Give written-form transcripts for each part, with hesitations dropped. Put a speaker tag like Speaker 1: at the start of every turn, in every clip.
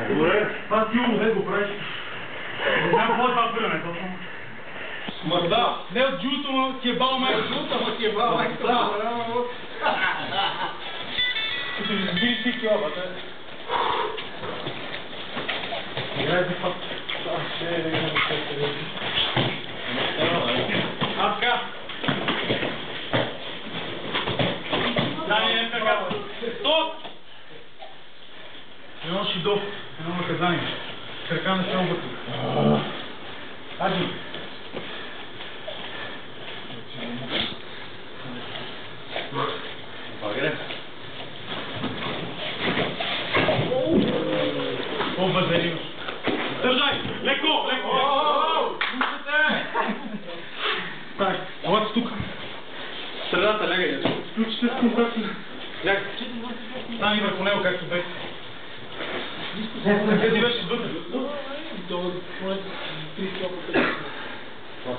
Speaker 1: Добре, това силно не го правиш. Няма какво това пиране, точно.
Speaker 2: Мърда, не от джуто, но ти е бал майка. Джуто, но ти е бал майка. Ти разбили ти килобата. Играй за път. А, така. Дай, така. Стоп! Едно шидов, едно наказание. Крака не се обърти. Аджи. Багре. О, базарин. Държай! Леко, леко! Слушайте! Так, елате тук. Средата, лягай. Включите с контакт. Лягай. Стани върху него, както бе. Къде ти беше вътре?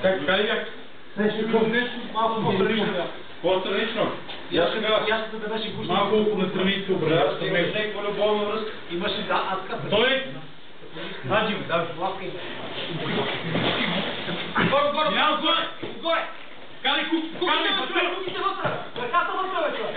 Speaker 2: Как, така ли бях? Нещо малко по-странично. По-странично?
Speaker 3: Ясната да беше гушна.
Speaker 2: Малко около настрани се образява.
Speaker 3: Имаш някаква любовна връзка. Имаше, да, аз така.
Speaker 2: Той? Аджи, да.
Speaker 3: Ласка им.
Speaker 2: Горе!
Speaker 3: Горе!
Speaker 2: Кали кук! Кали вътре!
Speaker 3: Ръката вътре, бе, човек!